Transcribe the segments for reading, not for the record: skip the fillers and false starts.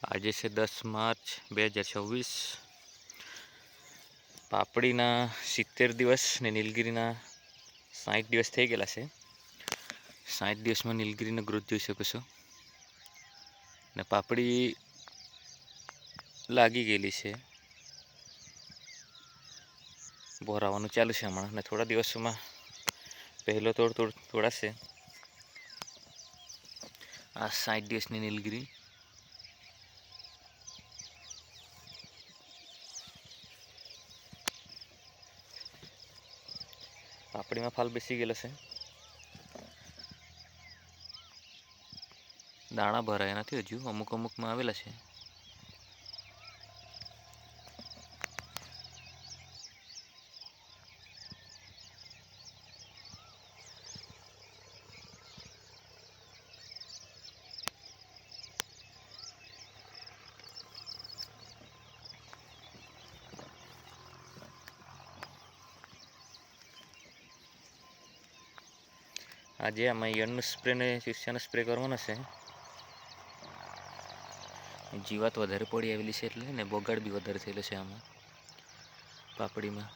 આજે છે 10 માર્ચ 2026। પાપડીના 70 દિવસ ને નીલગીરીના 60 દિવસ થઈ ગયેલા છે। 60 દિવસમાં નીલગીરીનો ગ્રોથ જોઈ શકો છો ને પાપડી લાગી ગયેલી છે, ભરાવાનું ચાલુ છે હમણાં ને થોડા દિવસોમાં પહેલો તોડાશે। આ 60 દિવસની નીલગીરી પાપડીમાં ફાલ બેસી ગયેલો છે, દાણા ભરાયા નથી હજુ, અમુકમાં આવેલા છે। આજે આમાં ઈયળનો સ્પ્રે ને ચીસિયાનો સ્પ્રે કરવાનો છે। જીવાત વધારે પડી આવેલી છે એટલે ને બગાડ બી વધારે થયેલો છે આમાં પાપડીમાં।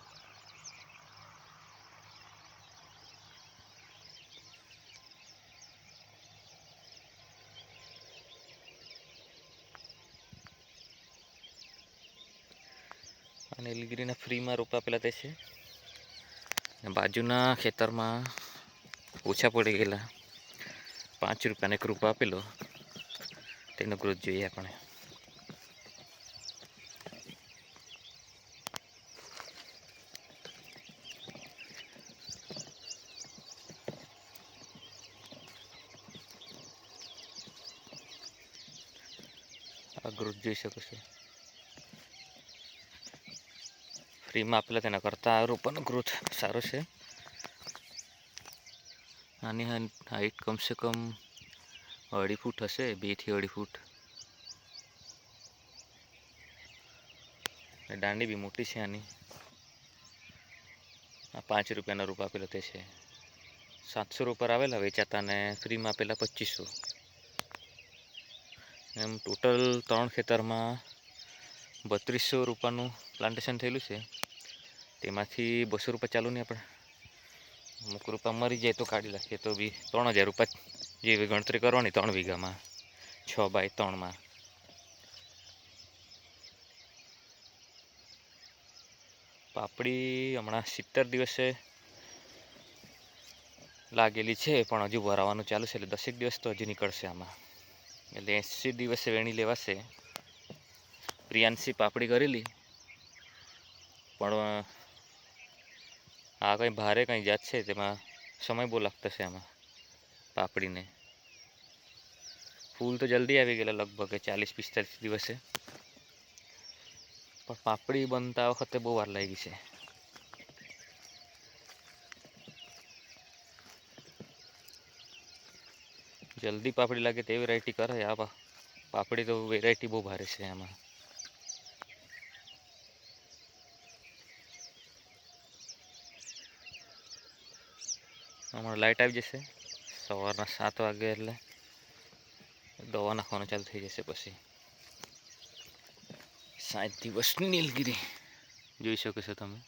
અને નીલગીરીના ફ્રીમાં રોપ આપેલા તે છે, બાજુના ખેતરમાં ઓછા પડી ગયેલા 5 રૂપિયાનો એક રૂપો આપેલો, તેનો ગ્રોથ જોઈએ આપણે। આ ગ્રોથ જોઈ શકો છો, ફ્રીમાં આપેલા તેના કરતાં આ રોપાનો ગ્રોથ સારો છે। આની હાઈટ કમસે કમ 2.5 ફૂટ હશે, 2 થી 2.5 ફૂટ। દાંડી બી મોટી છે આની। આ 5 રૂપિયાનો રૂપ આપેલો તે છે, 700 રૂપિયા આવેલા વેચાતા ને ફ્રીમાં આપેલા 2500। એમ ટોટલ 3 ખેતરમાં 3200 રૂપિયાનું પ્લાન્ટેશન થયેલું છે, તેમાંથી 200 રૂપિયા ચાલુ નહીં આપણે, અમુક રૂપિયા મરી જાય તો કાઢી નાખીએ તો બી 3000 રૂપિયા જેવી ગણતરી કરવાની 3 વીઘામાં 6x3માં। પાપડી હમણાં 70 દિવસે લાગેલી છે, પણ હજુ ભરાવાનું ચાલુ છે એટલે 10 દિવસ તો હજુ નીકળશે આમાં, એટલે 80 દિવસે વેણી લેવાશે। પ્રિયાંશી પાપડી કરેલી, પણ આ કંઈ ભારે કંઈ જાત છે, તેમાં સમય બહુ લાગતો છે આમાં પાપડીને। ફૂલ તો જલ્દી આવી ગયેલા, લગભગ 40-45 દિવસે, પણ પાપડી બનતા વખતે બહુ વાર લાગી છે। જલ્દી પાપડી લાગે તે વેરાયટી કરાય, આ પાપડી તો વેરાયટી બહુ ભારે છે આમાં। હમણાં લાઇટ આવી જશે સવારના 7 વાગે એટલે દવા નાખવાનું ચાલુ થઈ જશે। પછી 60 દિવસની નીલગીરી જોઈ શકો છો તમે,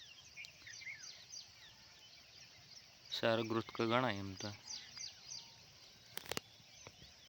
સારો ગ્રોથ ગણાય એમ તો।